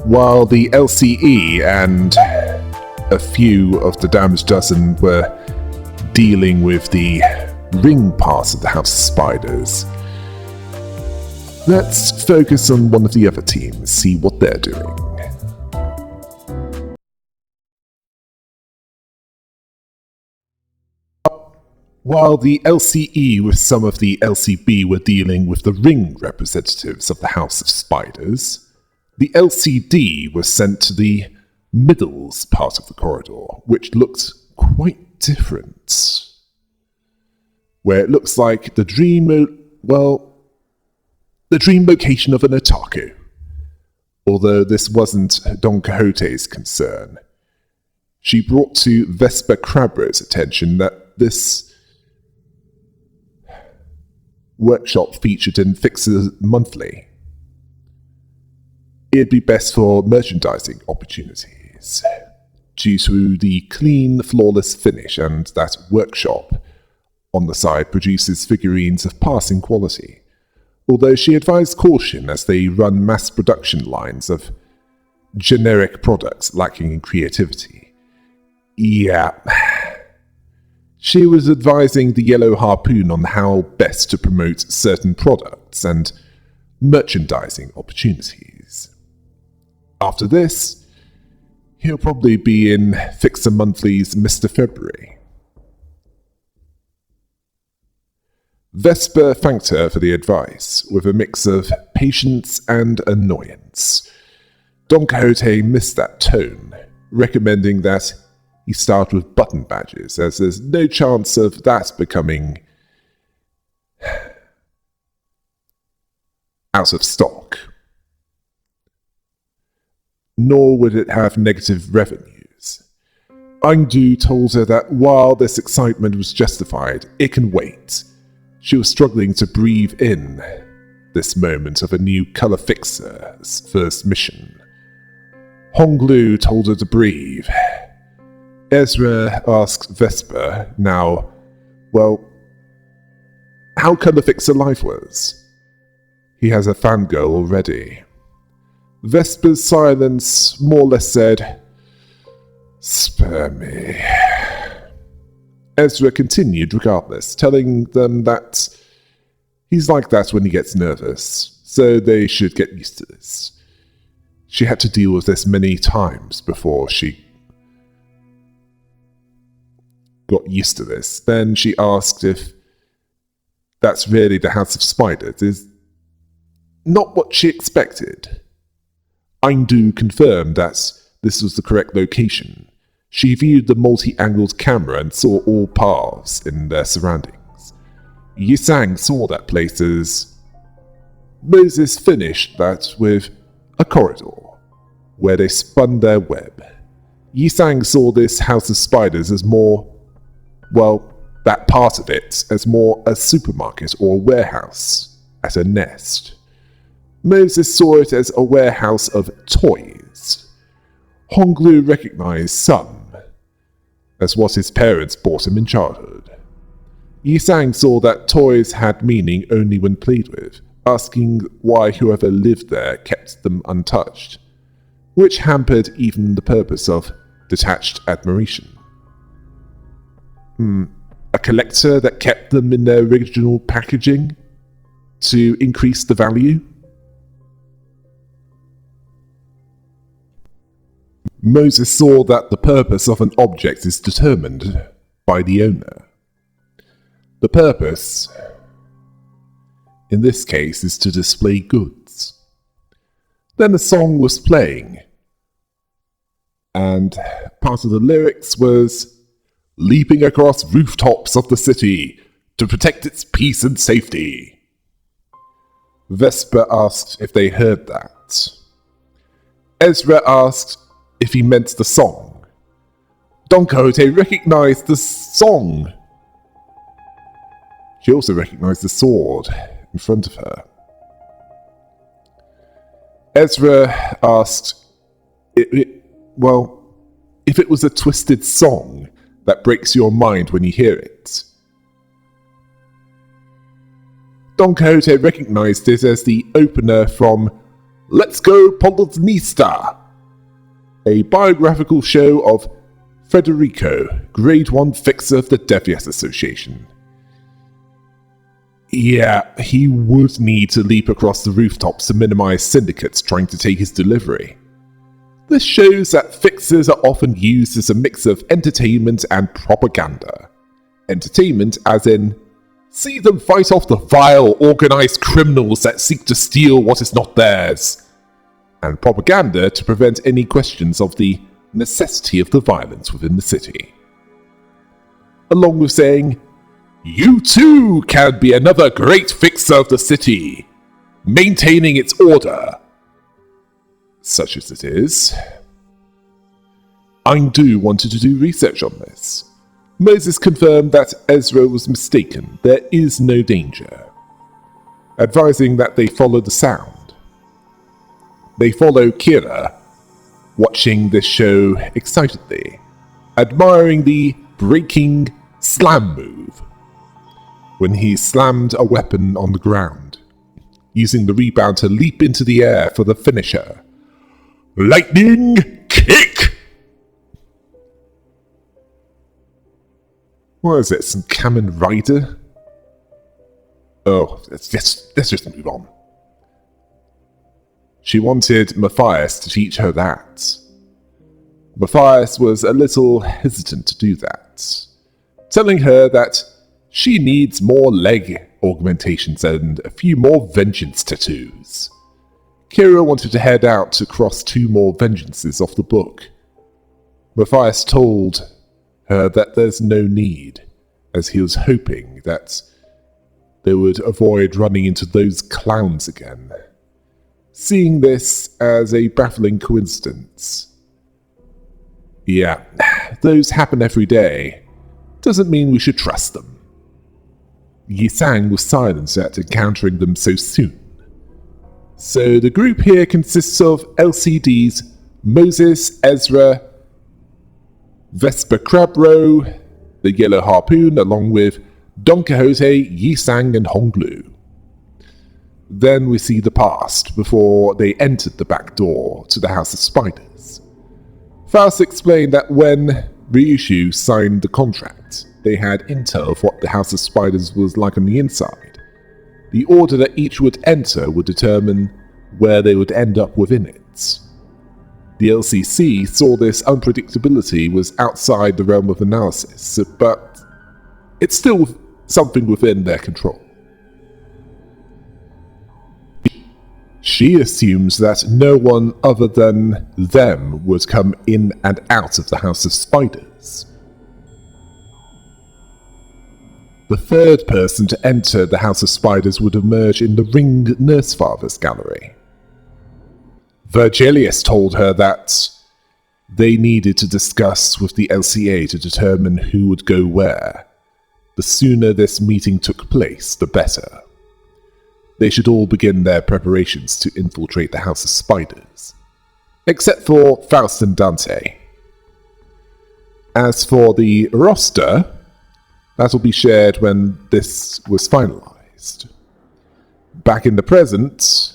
while the LCE and a few of the damaged dozen were dealing with the ring part of the House of Spiders. Let's focus on one of the other teams, see what they're doing. While the LCE with some of the LCB were dealing with the ring representatives of the House of Spiders, the LCD was sent to the middles part of the corridor, which looked quite different. Where it looks like the dream location of an otaku. Although this wasn't Don Quixote's concern. She brought to Vesper Crabro's attention that this workshop featured in Fixer Monthly. It'd be best for merchandising opportunities, due to the clean, flawless finish, and that workshop on the side produces figurines of passing quality, although she advised caution as they run mass production lines of generic products lacking in creativity. Yeah. She was advising the Yellow Harpoon on how best to promote certain products and merchandising opportunities. After this, he'll probably be in Fixer Monthly's Mr. February. Vesper thanked her for the advice, with a mix of patience and annoyance. Don Quixote missed that tone, recommending that he start with button badges, as there's no chance of that becoming out of stock. Nor would it have negative revenues. Aindu told her that while this excitement was justified, it can wait. She was struggling to breathe in this moment of a new color fixer's first mission. Honglu told her to breathe. Ezra asked Vesper, now, how Color Fixer life was. He has a fangirl already. Vesper's silence more or less said, "Spare me." Ezra continued regardless, telling them that he's like that when he gets nervous, so they should get used to this. She had to deal with this many times before she got used to this. Then she asked if that's really the House of Spiders. Is not what she expected. Aindu confirmed that this was the correct location. She viewed the multi-angled camera and saw all paths in their surroundings. Yisang saw that places. Moses finished that with a corridor, where they spun their web. Yisang saw this House of Spiders as more, that part of it as more a supermarket or a warehouse at a nest. Moses saw it as a warehouse of toys. Honglu recognized some as what his parents bought him in childhood. Yisang saw that toys had meaning only when played with, asking why whoever lived there kept them untouched, which hampered even the purpose of detached admiration. A collector that kept them in their original packaging to increase the value? Moses saw that the purpose of an object is determined by the owner. The purpose, in this case, is to display goods. Then a song was playing, and part of the lyrics was, "Leaping across rooftops of the city to protect its peace and safety." Vesper asked if they heard that. Ezra asked if he meant the song. Don Quixote recognized the song. She also recognized the sword in front of her. Ezra asked, if it was a twisted song that breaks your mind when you hear it. Don Quixote recognized it as the opener from Let's Go Polonista, a biographical show of Federico, Grade 1 fixer of the Devious Association. Yeah, he would need to leap across the rooftops to minimize syndicates trying to take his delivery. This shows that fixers are often used as a mix of entertainment and propaganda. Entertainment as in, see them fight off the vile, organized criminals that seek to steal what is not theirs. And propaganda to prevent any questions of the necessity of the violence within the city. Along with saying, you too can be another great fixer of the city, maintaining its order. Such as it is. Aindu wanted to do research on this. Moses confirmed that Ezra was mistaken, there is no danger, advising that they follow the sound. They follow Kira, watching this show excitedly, admiring the breaking slam move, when he slammed a weapon on the ground, using the rebound to leap into the air for the finisher. Lightning kick! What is it, some Kamen Rider? Oh, let's just move on. She wanted Matthias to teach her that. Matthias was a little hesitant to do that, telling her that she needs more leg augmentations and a few more vengeance tattoos. Kira wanted to head out to cross 2 more vengeances off the book. Matthias told her that there's no need, as he was hoping that they would avoid running into those clowns again, seeing this as a baffling coincidence. Yeah, those happen every day. Doesn't mean we should trust them. Yisang was silenced at encountering them so soon. So the group here consists of LCDs Moses, Ezra, Vesper Crabro, the Yellow Harpoon, along with Don Quixote, Yisang, and Honglu. Then we see the past, before they entered the back door to the House of Spiders. Faust explained that when Ryushu signed the contract, they had intel of what the House of Spiders was like on the inside. The order that each would enter would determine where they would end up within it. The LCC saw this unpredictability was outside the realm of analysis, but it's still something within their control. She assumes that no one other than them would come in and out of the House of Spiders. The third person to enter the House of Spiders would emerge in the Ringed Nurse Father's gallery. Virgilius told her that they needed to discuss with the LCA to determine who would go where. The sooner this meeting took place, the better. They should all begin their preparations to infiltrate the House of Spiders, except for Faust and Dante. As for the roster, that will be shared when this was finalized. Back in the present,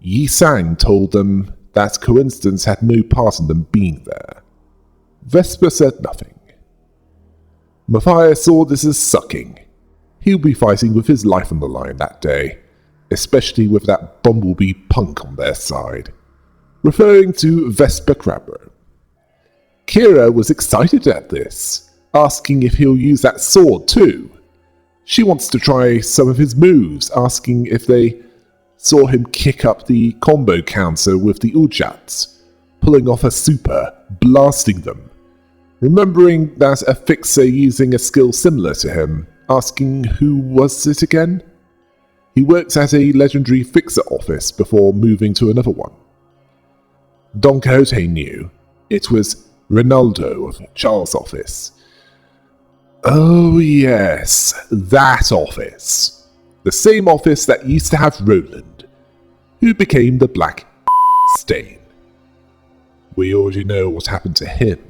Yi Sang told them that coincidence had no part in them being there. Vesper said nothing. Matthias saw this as sucking. He'll be fighting with his life on the line that day, especially with that bumblebee punk on their side, referring to Vesper Crabro. Kira was excited at this, asking if he'll use that sword too. She wants to try some of his moves, asking if they saw him kick up the combo counter with the Ujats, pulling off a super, blasting them. Remembering that a fixer using a skill similar to him, asking who was it again? He worked at a legendary fixer office before moving to another one. Don Quixote knew. It was Ronaldo of Charles' office. Oh yes, that office. The same office that used to have Roland, who became the Black Stain. We already know what happened to him.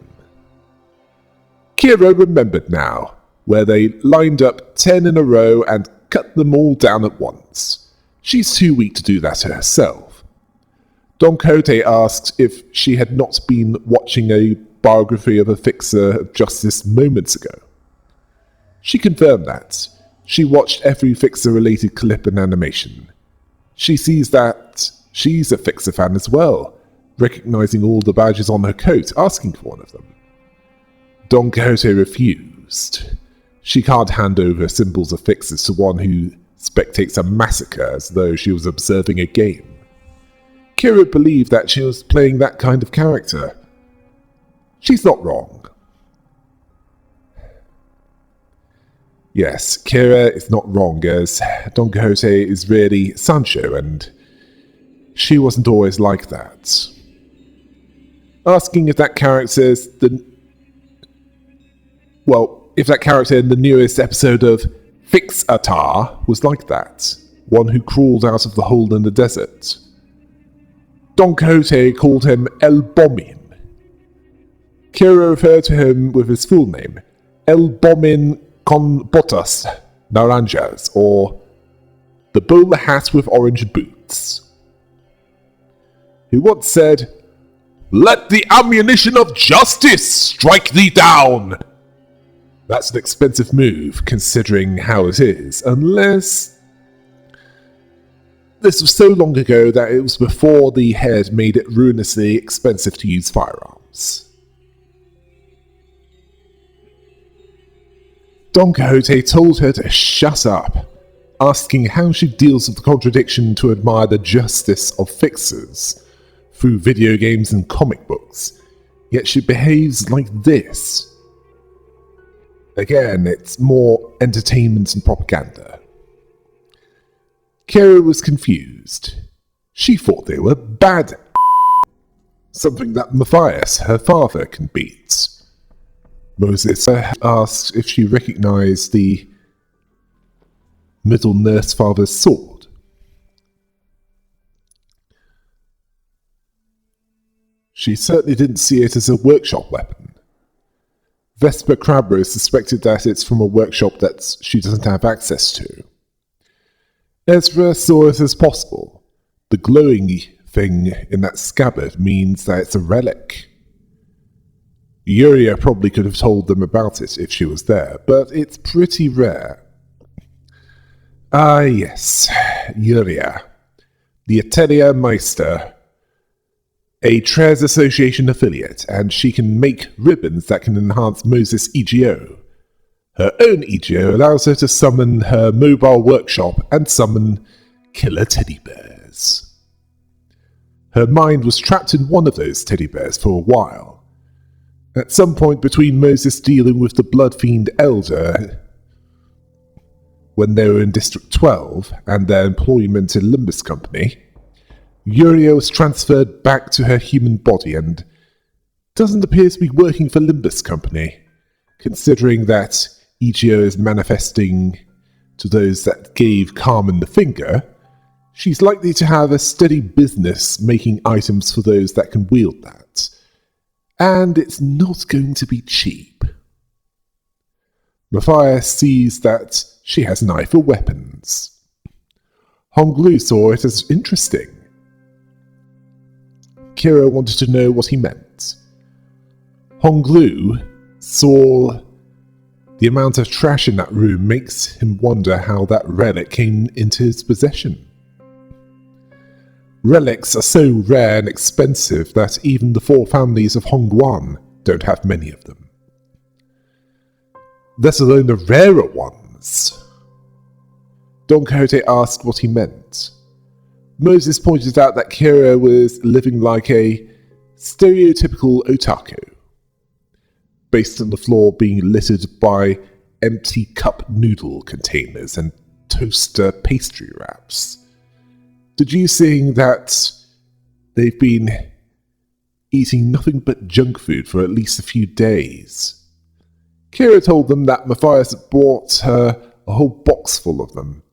Kira remembered now, where they lined up 10 in a row and cut them all down at once. She's too weak to do that herself. Don Quixote asked if she had not been watching a biography of a fixer just this moments ago. She confirmed that. She watched every fixer-related clip and animation. She sees that she's a fixer fan as well, recognizing all the badges on her coat, asking for one of them. Don Quixote refused. She can't hand over symbols of fixers to one who spectates a massacre as though she was observing a game. Kira believed that she was playing that kind of character. She's not wrong. Yes, Kira is not wrong, as Don Quixote is really Sancho, and she wasn't always like that. Asking if that character is if that character in the newest episode of Fixatar was like that, one who crawled out of the hole in the desert. Don Quixote called him El Bomin. Kira referred to him with his full name, El Bomin con botas naranjas, or the bowler hat with orange boots, who once said, "Let the ammunition of justice strike thee down!" That's an expensive move, considering how it is, unless this was so long ago that it was before the head made it ruinously expensive to use firearms. Don Quixote told her to shut up, asking how she deals with the contradiction to admire the justice of fixers through video games and comic books, yet she behaves like this. Again, it's more entertainment and propaganda. Kira was confused. She thought they were bad. Something that Matthias, her father, can beat. Moses asked if she recognized the middle nurse father's sword. She certainly didn't see it as a workshop weapon. Vesper Crabro suspected that it's from a workshop that she doesn't have access to. Ezra saw it as possible. The glowing thing in that scabbard means that it's a relic. Yuria probably could have told them about it if she was there, but it's pretty rare. Ah yes, Yuria, the Atelier Meister, a Tres Association affiliate, and she can make ribbons that can enhance Moses' EGO. Her own EGO allows her to summon her mobile workshop and summon killer teddy bears. Her mind was trapped in one of those teddy bears for a while. At some point between Moses dealing with the Blood Fiend Elder when they were in District 12 and their employment in Limbus Company, Yuria was transferred back to her human body and doesn't appear to be working for Limbus Company, considering that EGO is manifesting to those that gave Carmen the finger. She's likely to have a steady business making items for those that can wield that. And it's not going to be cheap. Matthias sees that she has an eye for weapons. Honglu saw it as interesting. Kira wanted to know what he meant. Honglu saw the amount of trash in that room makes him wonder how that relic came into his possession. Relics are so rare and expensive that even the four families of Hongguan don't have many of them. Let alone the rarer ones. Don Quixote asked what he meant. Moses pointed out that Kira was living like a stereotypical otaku, based on the floor being littered by empty cup noodle containers and toaster pastry wraps. Deducing that they've been eating nothing but junk food for at least a few days. Kira told them that Matthias had bought her a whole box full of them.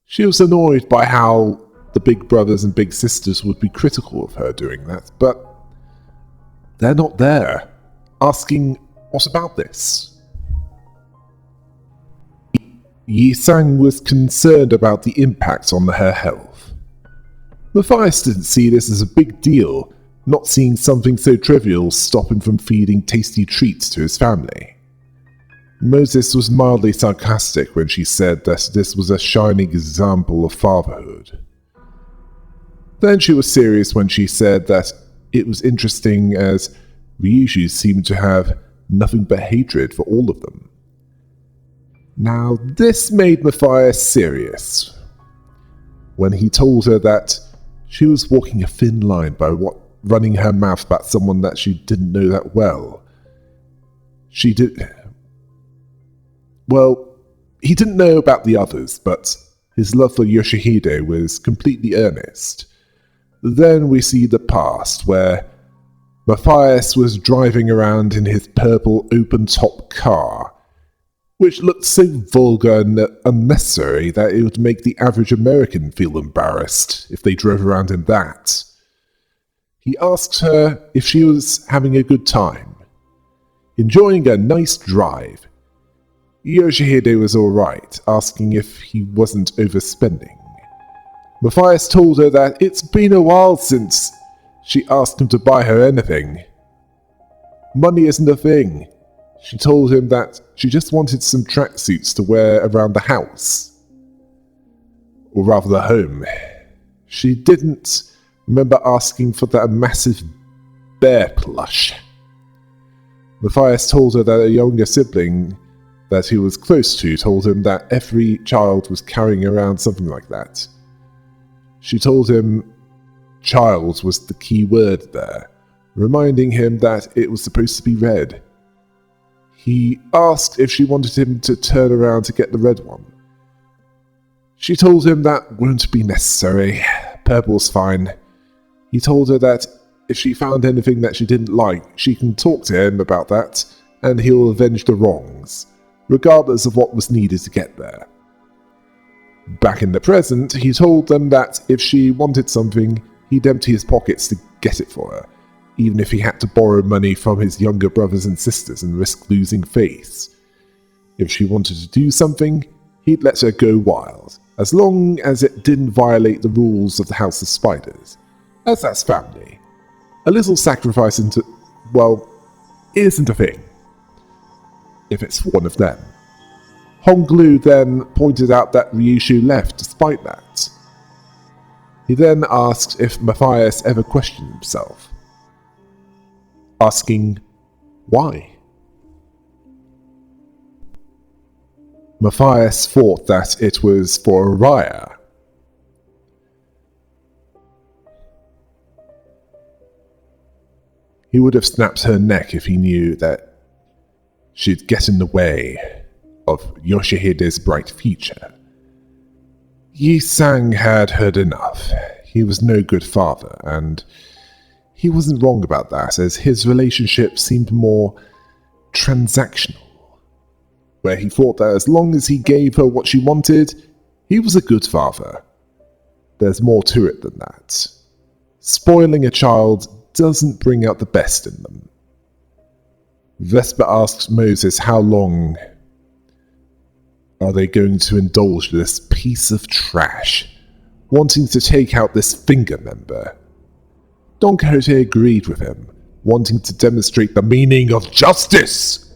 She was annoyed by how the big brothers and big sisters would be critical of her doing that, but they're not there, asking, what about this? Yi Sang was concerned about the impact on her health. Matthias didn't see this as a big deal, not seeing something so trivial stop him from feeding tasty treats to his family. Moses was mildly sarcastic when she said that this was a shining example of fatherhood. Then she was serious when she said that it was interesting as Ryushu seemed to have nothing but hatred for all of them. Now this made Matthias serious when he told her that she was walking a thin line by running her mouth about someone that she didn't know that well. He didn't know about the others, but his love for Yoshihide was completely earnest. Then we see the past, where Matthias was driving around in his purple open-top car, which looked so vulgar and unnecessary that it would make the average American feel embarrassed if they drove around in that. He asked her if she was having a good time, enjoying a nice drive. Yoshihide was alright, asking if he wasn't overspending. Matthias told her that it's been a while since she asked him to buy her anything. Money isn't a thing. She told him that she just wanted some tracksuits to wear around the house. Or rather the home. She didn't remember asking for that massive bear plush. Matthias told her that a younger sibling that he was close to told him that every child was carrying around something like that. She told him child was the key word there, reminding him that it was supposed to be red. He asked if she wanted him to turn around to get the red one. She told him that wouldn't be necessary, purple's fine. He told her that if she found anything that she didn't like, she can talk to him about that, and he'll avenge the wrongs, regardless of what was needed to get there. Back in the present, he told them that if she wanted something, he'd empty his pockets to get it for her, even if he had to borrow money from his younger brothers and sisters and risk losing face. If she wanted to do something, he'd let her go wild, as long as it didn't violate the rules of the House of Spiders, as that's family. A little sacrifice isn't a thing, if it's one of them. Honglu then pointed out that Ryushu left despite that. He then asked if Matthias ever questioned himself, asking why. Matthias thought that it was for Araya. He would have snapped her neck if he knew that she'd get in the way of Yoshihide's bright future. Yi Sang had heard enough. He was no good father, and he wasn't wrong about that, as his relationship seemed more transactional, where he thought that as long as he gave her what she wanted, he was a good father. There's more to it than that. Spoiling a child doesn't bring out the best in them. Vesper asked Moses how long are they going to indulge this piece of trash, wanting to take out this finger member. Don Quixote agreed with him, wanting to demonstrate the meaning of justice.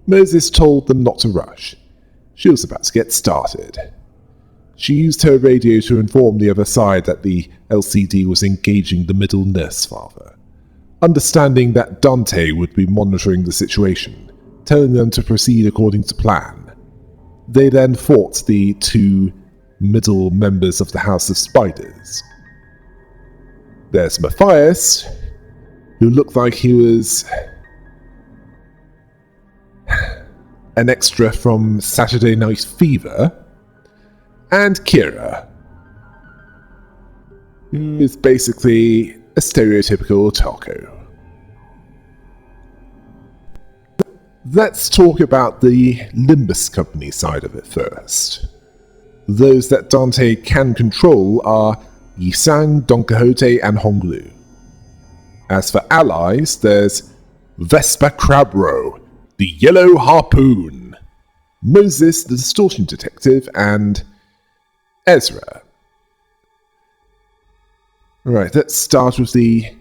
Moses told them not to rush. She was about to get started. She used her radio to inform the other side that the LCD was engaging the middle nurse father, understanding that Dante would be monitoring the situation, telling them to proceed according to plan. They then fought the two middle members of the House of Spiders. There's Matthias, who looked like he was an extra from Saturday Night Fever, and Kira, who is basically a stereotypical otaku. Let's talk about the Limbus company side of it first. Those that Dante can control are Yi Sang, Don Quixote, and Honglu. As for allies, there's Vespa Crabro, the Yellow Harpoon, Moses the Distortion Detective, and Ezra. Right, let's start with the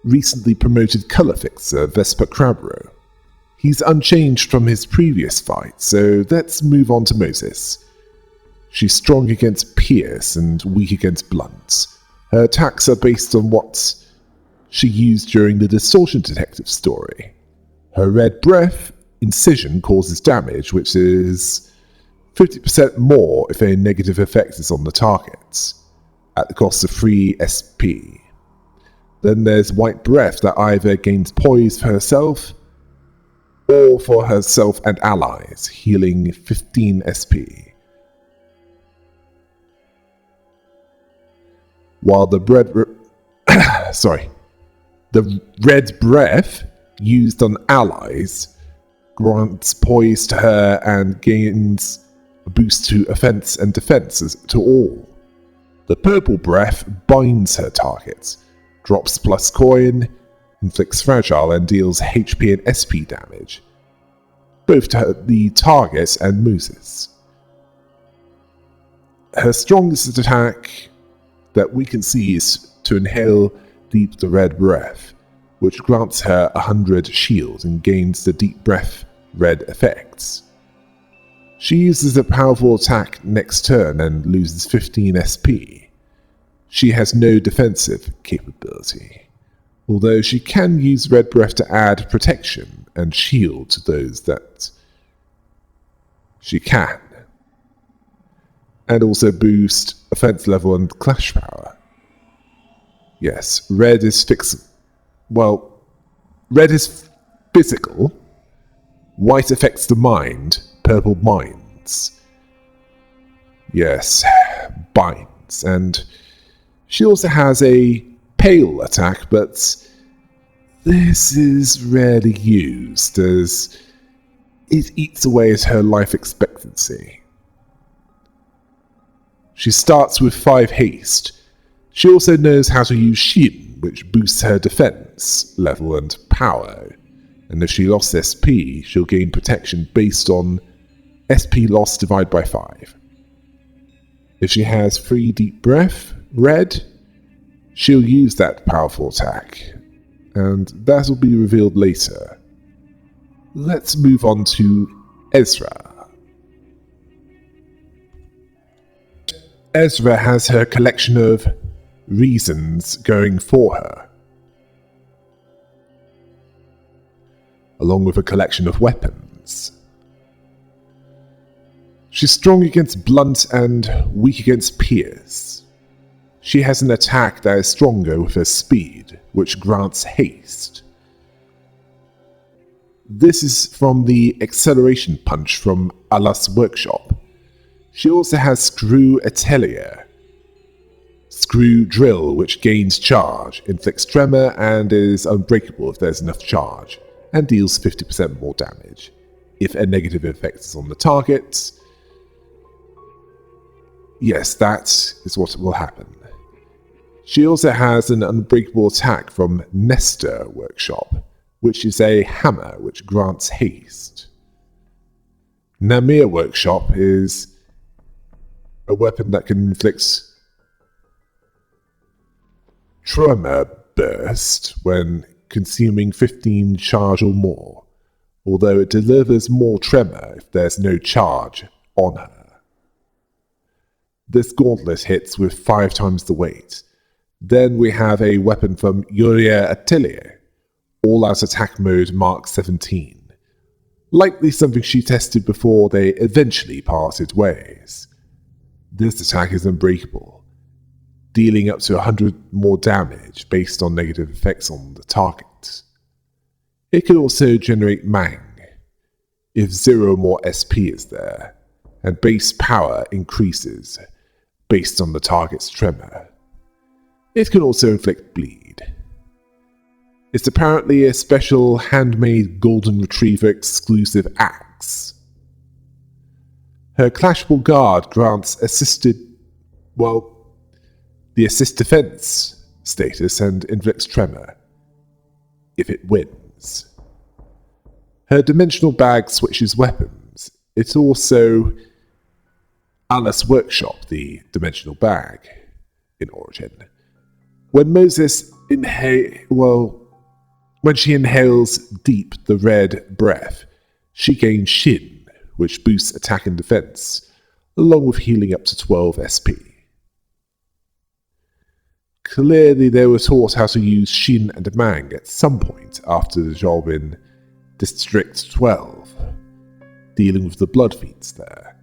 recently promoted colour fixer, Vespa Crabro. He's unchanged from his previous fight, so let's move on to Moses. She's strong against Pierce and weak against Blunt. Her attacks are based on what she used during the Distortion Detective story. Her red breath incision causes damage, which is 50% more if a negative effect is on the target, at the cost of 3 SP. Then there's white breath that either gains poise for herself or for herself and allies, healing 15 SP. While the the red breath used on allies grants poise to her and gains a boost to offense and defense to all. The purple breath binds her targets, drops plus coin, inflicts fragile and deals HP and SP damage, both to the target and Moses. Her strongest attack that we can see is to inhale deep the red breath, which grants her 100 shield and gains the deep breath red effects. She uses a powerful attack next turn and loses 15 SP. She has no defensive capability, although she can use red breath to add protection and shield to those that she can, and also boost offense level and clash power. Yes, red is red is physical, white affects the mind, purple binds. Yes, binds. And she also has a pale attack, but this is rarely used as it eats away at her life expectancy. She starts with 5 haste. She also knows how to use Shin, which boosts her defense level and power, and if she lost SP, she'll gain protection based on SP loss divided by 5. If she has 3 deep breath, red, she'll use that powerful attack, and that will be revealed later. Let's move on to Ezra. Ezra has her collection of reasons going for her, along with a collection of weapons. She's strong against Blunt and weak against Pierce. She has an attack that is stronger with her speed, which grants haste. This is from the acceleration punch from Allah's workshop. She also has Screw Atelier, Screw Drill, which gains charge, inflicts tremor, and is unbreakable if there's enough charge, and deals 50% more damage if a negative effect is on the target. Yes, that is what will happen. She also has an unbreakable attack from Nestor Workshop, which is a hammer which grants haste. Namir Workshop is a weapon that can inflict tremor burst when consuming 15 charge or more, although it delivers more tremor if there's no charge on her. This gauntlet hits with 5 times the weight. Then we have a weapon from Yuria Atelier, all-out attack mode Mark 17. Likely something she tested before they eventually parted ways. This attack is unbreakable, dealing up to 100 more damage based on negative effects on the target. It can also generate Mang, if 0 more SP is there, and base power increases based on the target's tremor. It can also inflict bleed. It's apparently a special handmade Golden Retriever exclusive axe. Her Clashable Guard grants the assist defense status and inflicts tremor if it wins. Her Dimensional Bag switches weapons. It's also Allah's Workshop, the Dimensional Bag, in Origin. When when she inhales deep the red breath, she gains Shin, which boosts attack and defense, along with healing up to 12 SP. Clearly they were taught how to use Shin and Mang at some point after the job in District 12, dealing with the blood feeds there.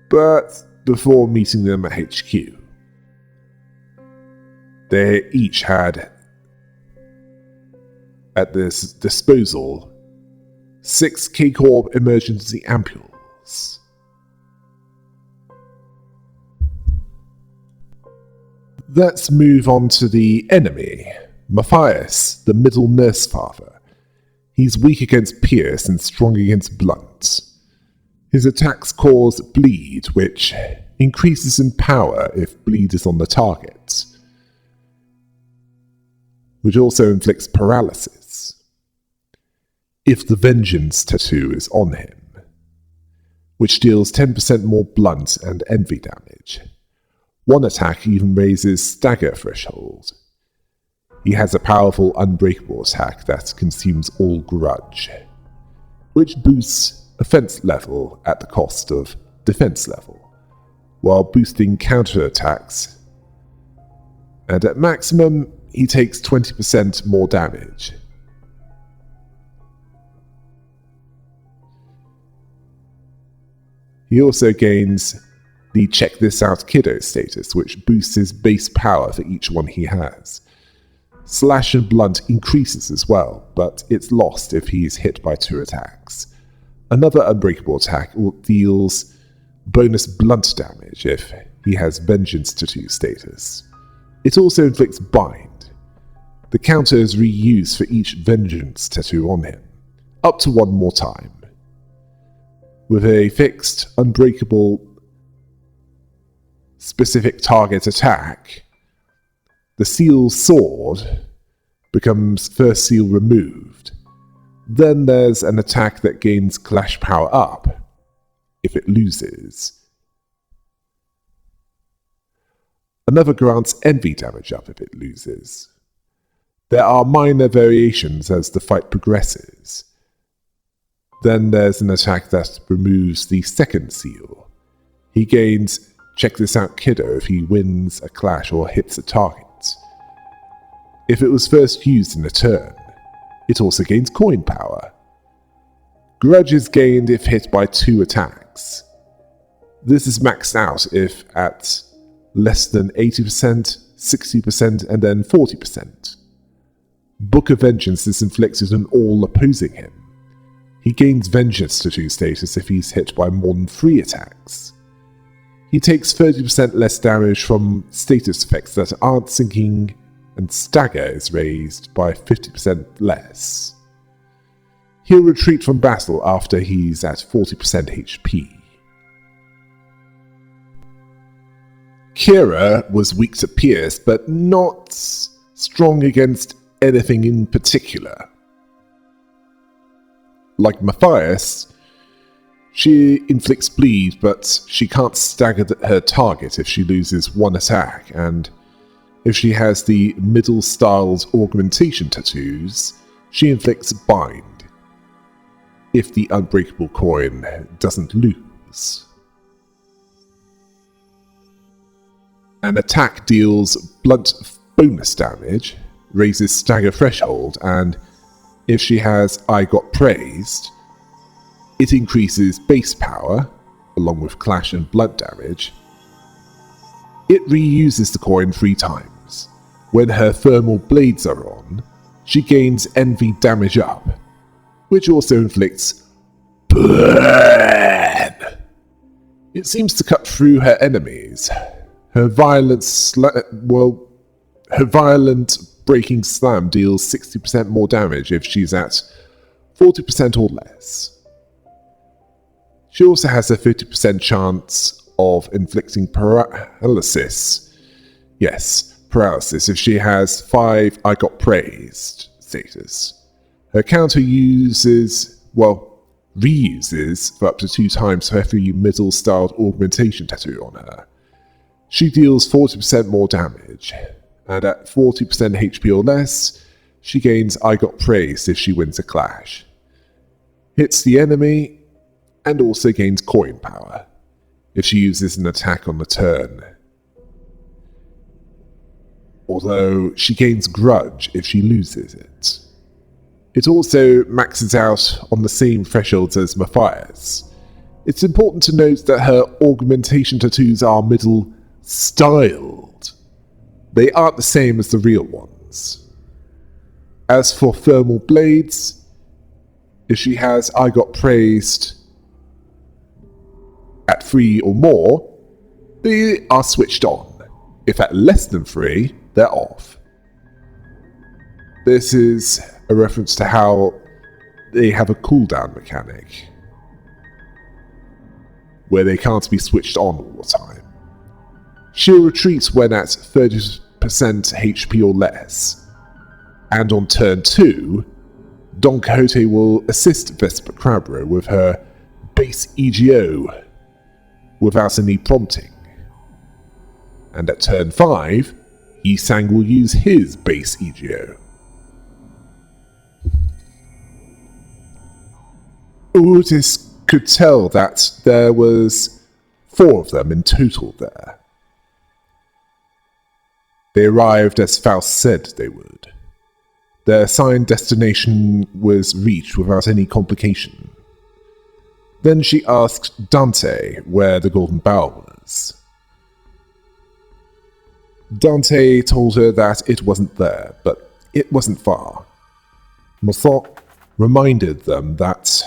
But before meeting them at HQ, they each had at their disposal 6 K-Corp emergency ampules. Let's move on to the enemy, Matthias, the middle nurse father. He's weak against Pierce and strong against Blunt. His attacks cause bleed, which increases in power if bleed is on the target, which also inflicts paralysis if the Vengeance tattoo is on him, which deals 10% more blunt and envy damage. One attack even raises stagger threshold. He has a powerful unbreakable attack that consumes all grudge, which boosts offense level at the cost of defense level, while boosting counter attacks, and at maximum he takes 20% more damage. He also gains the Check This Out Kiddo status, which boosts his base power for each one he has. Slash and Blunt increases as well, but it's lost if he is hit by 2 attacks. Another unbreakable attack deals bonus blunt damage if he has Vengeance Tattoo status. It also inflicts Bind. The counter is reused for each Vengeance Tattoo on him, up to 1 more time. With a fixed, unbreakable, specific target attack, the Seal's Sword becomes first seal removed. Then there's an attack that gains Clash power up if it loses. Another grants envy damage up if it loses. There are minor variations as the fight progresses. Then there's an attack that removes the second seal. He gains Check This Out Kiddo if he wins a clash or hits a target. If it was first used in a turn, it also gains coin power. Grudge is gained if hit by 2 attacks. This is maxed out if at less than 80%, 60%, and then 40%. Book of Vengeance is inflicted on all opposing him. He gains Vengeance Tattoo status if he's hit by more than 3 attacks. He takes 30% less damage from status effects that aren't sinking, and stagger is raised by 50% less. He'll retreat from battle after he's at 40% HP. Kira was weak to Pierce, but not strong against anything in particular. Like Matthias, she inflicts bleed, but she can't stagger her target if she loses 1 attack, and if she has the middle-styled augmentation tattoos, she inflicts Bind if the unbreakable coin doesn't lose. An attack deals blunt bonus damage, raises stagger threshold, and if she has I Got Praised, it increases base power, along with clash and blunt damage. It reuses the coin 3 times. When her thermal blades are on, she gains envy damage up, which also inflicts burn. It seems to cut through her enemies. Her violent breaking slam deals 60% more damage if she's at 40% or less. She also has a 50% chance of inflicting paralysis. Yes, paralysis if she has 5 I Got Praised status. Her counter reuses for up to 2 times for every middle-styled augmentation tattoo on her. She deals 40% more damage, and at 40% HP or less, she gains I Got Praised if she wins a clash. Hits the enemy, and also gains coin power if she uses an attack on the turn. Although she gains Grudge if she loses it. It also maxes out on the same thresholds as Matthias. It's important to note that her augmentation tattoos are middle styled. They aren't the same as the real ones. As for thermal blades, if she has I Got Praised at 3 or more, they are switched on. If at less than 3, they're off. This is a reference to how they have a cooldown mechanic, where they can't be switched on all the time. She'll retreat when at 30% HP or less, and on turn 2, Don Quixote will assist Vesper Crabro with her base EGO without any prompting. And at turn 5, Yisang will use his base EGO. Otis could tell that there was 4 of them in total there. They arrived as Faust said they would. Their assigned destination was reached without any complication. Then she asked Dante where the Golden Bowl was. Dante told her that it wasn't there, but it wasn't far. Mothok reminded them that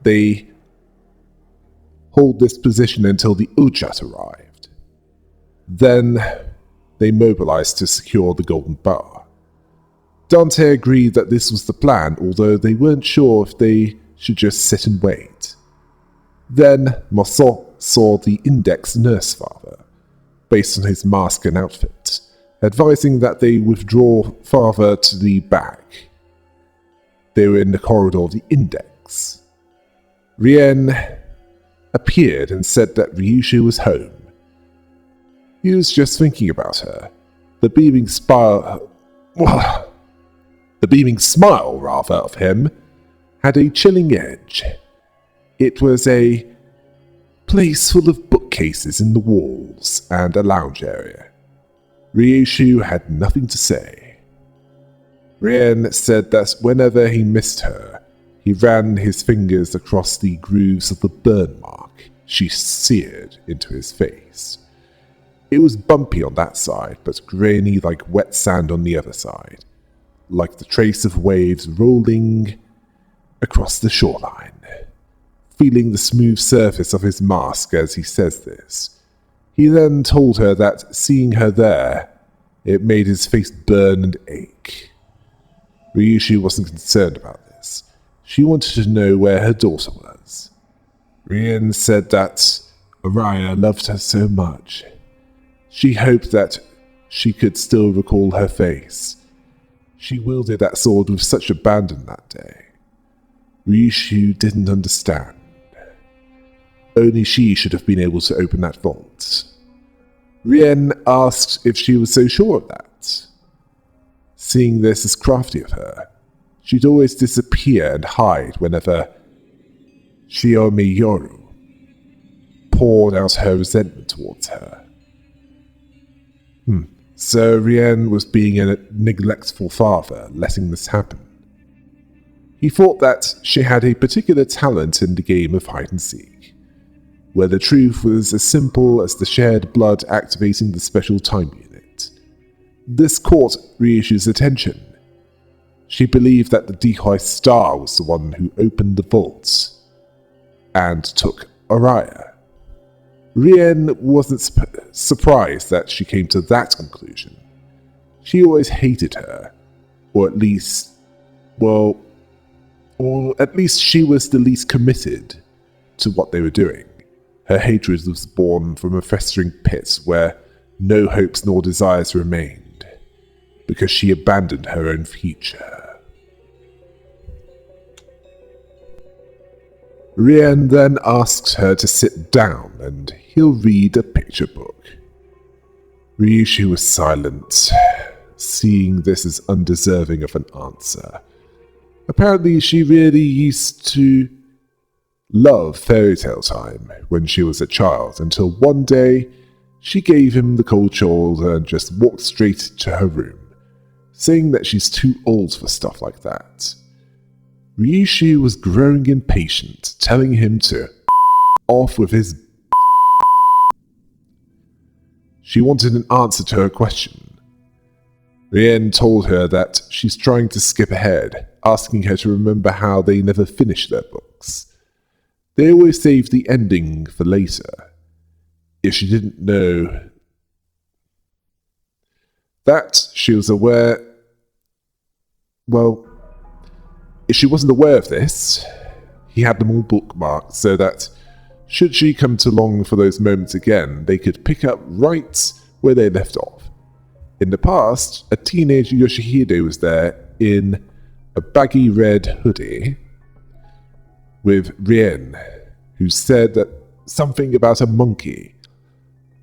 they hold this position until the Ujat arrived. Then they mobilized to secure the Golden Bar. Dante agreed that this was the plan, although they weren't sure if they should just sit and wait. Then Mothok saw the Index Nurse Father, based on his mask and outfit, advising that they withdraw farther to the back. They were in the corridor of the Index. Rien appeared and said that Ryushu was home. He was just thinking about her. The beaming smile of him had a chilling edge. It was a place full of bookcases in the walls and a lounge area. Ryushu had nothing to say. Rien said that whenever he missed her, he ran his fingers across the grooves of the burn mark she seared into his face. It was bumpy on that side, but grainy like wet sand on the other side, like the trace of waves rolling across the shoreline. Feeling the smooth surface of his mask as he says this, he then told her that seeing her there, it made his face burn and ache. Ryushu wasn't concerned about this. She wanted to know where her daughter was. Rien said that Araya loved her so much. She hoped that she could still recall her face. She wielded that sword with such abandon that day. Ryushu didn't understand. Only she should have been able to open that vault. Rien asked if she was so sure of that. Seeing this as crafty of her, she'd always disappear and hide whenever Shiomi Yoru poured out her resentment towards her. So Rien was being a neglectful father, letting this happen. He thought that she had a particular talent in the game of hide and seek, where the truth was as simple as the shared blood activating the special time unit. This caught Ryushu's attention. She believed that the decoy star was the one who opened the vaults and took Araya. Rien wasn't surprised that she came to that conclusion. She always hated her, or at least she was the least committed to what they were doing. Her hatred was born from a festering pit where no hopes nor desires remained, because she abandoned her own future. Rien then asked her to sit down and he'll read a picture book. Ryushi was silent, seeing this as undeserving of an answer. Apparently, she really used to love fairy tale time when she was a child, until one day she gave him the cold shoulder and just walked straight to her room, saying that she's too old for stuff like that. Ryushi was growing impatient, telling him to off with his. She wanted an answer to her question. Rien told her that she's trying to skip ahead, asking her to remember how they never finished their books. They always saved the ending for later. If she didn't know that, she was aware. Well, if she wasn't aware of this, he had them all bookmarked so that, should she come to long for those moments again, they could pick up right where they left off. In the past, a teenage Yoshihide was there in a baggy red hoodie with Rien, who said that something about a monkey,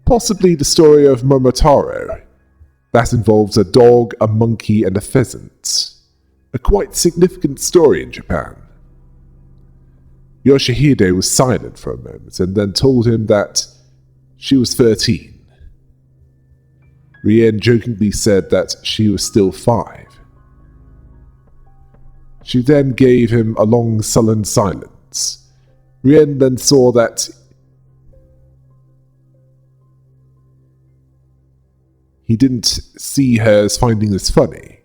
possibly the story of Momotaro, that involves a dog, a monkey, and a pheasant. A quite significant story in Japan. Yoshihide was silent for a moment and then told him that she was 13. Rien jokingly said that she was still 5. She then gave him a long sullen silence. Rien then saw that he didn't see her as finding this funny,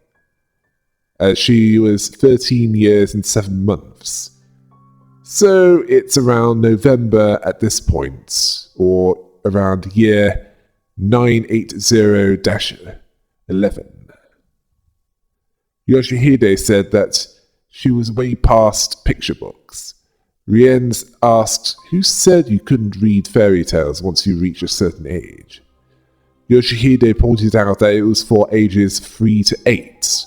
as she was 13 years and 7 months. So it's around November at this point, or around year 980-11. Yoshihide said that she was way past picture books. Rien's asked, who said you couldn't read fairy tales once you reach a certain age? Yoshihide pointed out that it was for ages 3 to 8.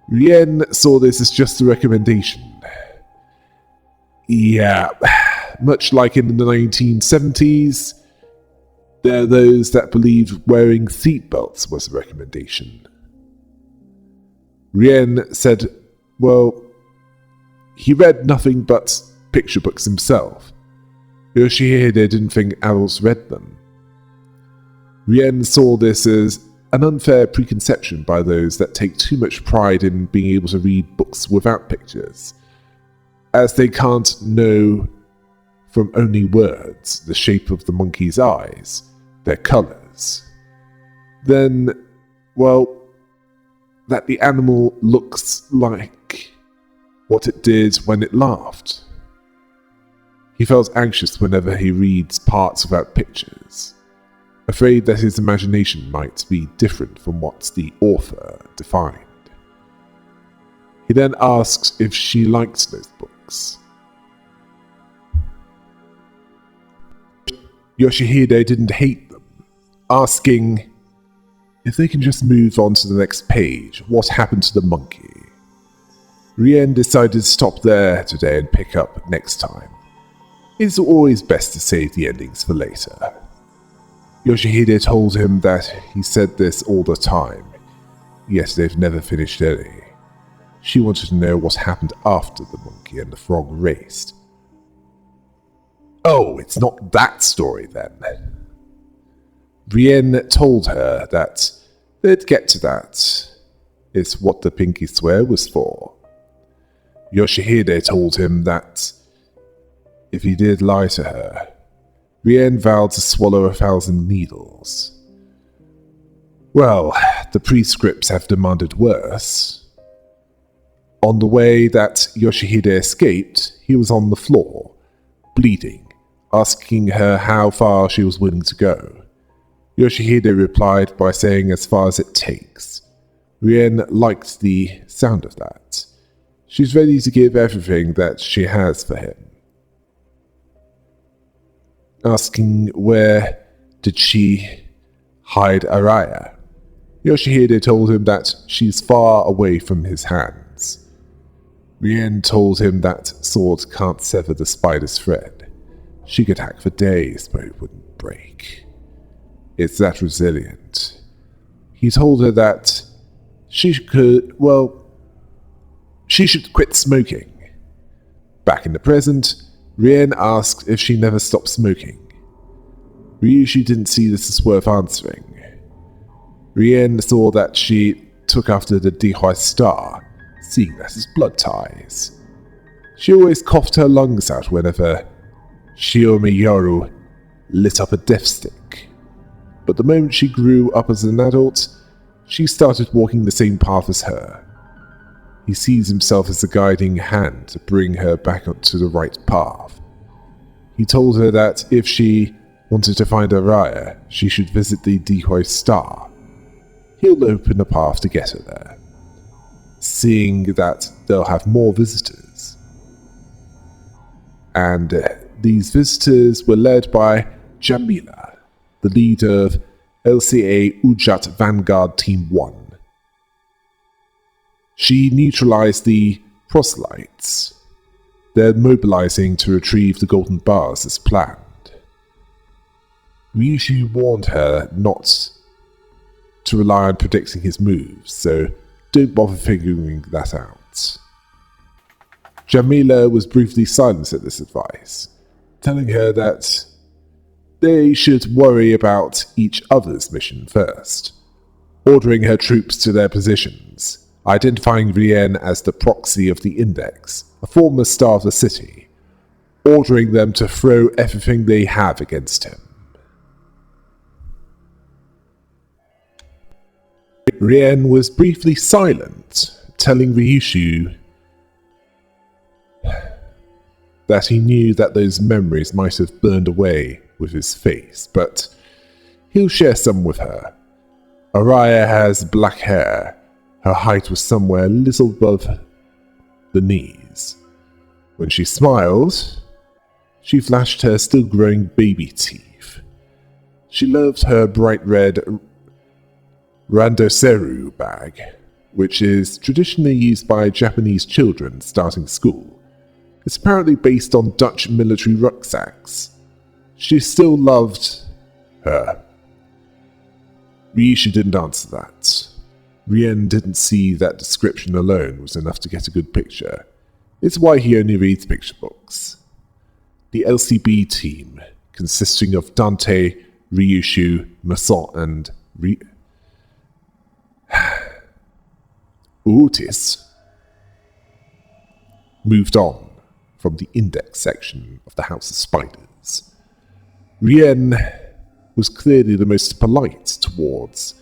Rien saw this as just a recommendation. Yeah, much like in the 1970s, there are those that believed wearing seatbelts was a recommendation. Rien said, well, he read nothing but picture books himself. Yoshihide didn't think adults read them. Rien saw this as an unfair preconception by those that take too much pride in being able to read books without pictures, as they can't know from only words the shape of the monkey's eyes, their colours. Then, well, that the animal looks like what it did when it laughed. He felt anxious whenever he reads parts without pictures, afraid that his imagination might be different from what the author defined. He then asked if she liked those books. Yoshihide didn't hate them, asking if they can just move on to the next page, what happened to the monkey. Rien decided to stop there today and pick up next time. It's always best to save the endings for later. Yoshihide told him that he said this all the time, yet they've never finished any. She wanted to know what happened after the monkey and the frog raced. Oh, it's not that story then. Rien told her that they'd get to that. It's what the pinky swear was for. Yoshihide told him that if he did lie to her, Rien vowed to swallow 1,000 needles. Well, the prescripts have demanded worse. On the way that Yoshihide escaped, he was on the floor, bleeding, asking her how far she was willing to go. Yoshihide replied by saying as far as it takes. Rien liked the sound of that. She's ready to give everything that she has for him. Asking where did she hide Araya, Yoshihide told him that she's far away from his hands. Rien told him that swords can't sever the spider's thread. She could hack for days, but it wouldn't break. it's that resilient. He told her that she should quit smoking. Back in the present, Rien asked if she never stopped smoking. Ryushu didn't see this as worth answering. Rien saw that she took after the Dihai star, seeing that as blood ties. She always coughed her lungs out whenever Shiomiyaru lit up a death stick. But the moment she grew up as an adult, she started walking the same path as her. He sees himself as a guiding hand to bring her back onto the right path. He told her that if she wanted to find Araya, she should visit the Dihoi star. He'll open a path to get her there, seeing that they'll have more visitors. And these visitors were led by Jamila, the leader of LCA Ujat Vanguard Team 1. She neutralized the proselytes. They're mobilizing to retrieve the golden bars as planned. Ryushu warned her not to rely on predicting his moves, so don't bother figuring that out. Jamila was briefly silenced at this advice, telling her that they should worry about each other's mission first, ordering her troops to their positions, identifying Rien as the proxy of the Index, a former star of the city, ordering them to throw everything they have against him. Rien was briefly silent, telling Ryushu that he knew that those memories might have burned away with his face, but he'll share some with her. Araya has black hair. Her height was somewhere a little above the knees. When she smiled, she flashed her still growing baby teeth. She loved her bright red Randoseru bag, which is traditionally used by Japanese children starting school. It's apparently based on Dutch military rucksacks. She still loved her. Ryushu didn't answer that. Rien didn't see that description alone was enough to get a good picture. It's why he only reads picture books. The LCB team, consisting of Dante, Ryushu, Masson, and Otis, moved on from the Index section of the House of Spiders. Rien was clearly the most polite towards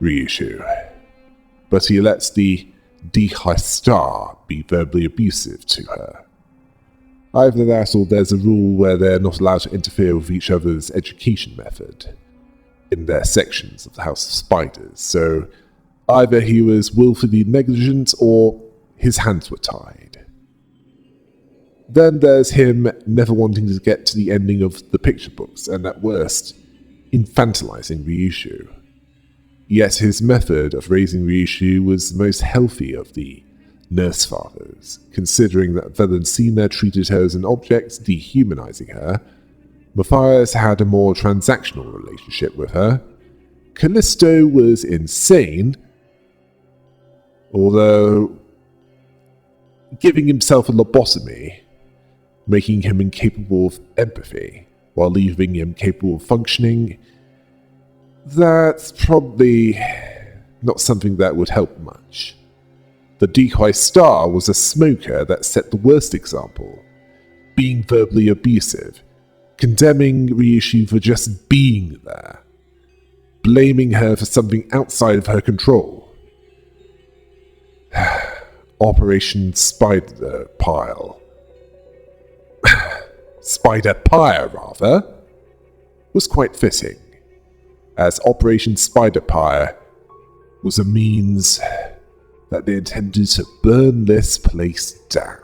Ryushu, but he lets the Dihai star be verbally abusive to her. Either that or there's a rule where they're not allowed to interfere with each other's education method in their sections of the House of Spiders, so either he was willfully negligent or his hands were tied. Then there's him never wanting to get to the ending of the picture books and at worst, infantilizing Ryushu. Yet his method of raising Ryushu was the most healthy of the nurse fathers, considering that Valentina treated her as an object, dehumanizing her. Matthias had a more transactional relationship with her. Callisto was insane, although giving himself a lobotomy, making him incapable of empathy, while leaving him capable of functioning, that's probably not something that would help much. The Dihai star was a smoker that set the worst example, being verbally abusive, condemning Ryushu for just being there, blaming her for something outside of her control. Operation Spider Pile. Spider Pyre, rather, was quite fitting, as Operation Spider Pyre was a means that they intended to burn this place down.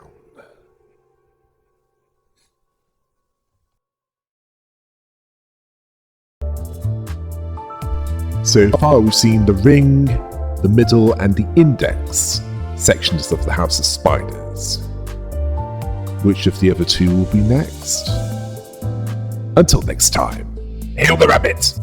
So far we've seen the Ring, the Middle, and the Index sections of the House of Spiders. Which of the other two will be next? Until next time, hail the rabbit!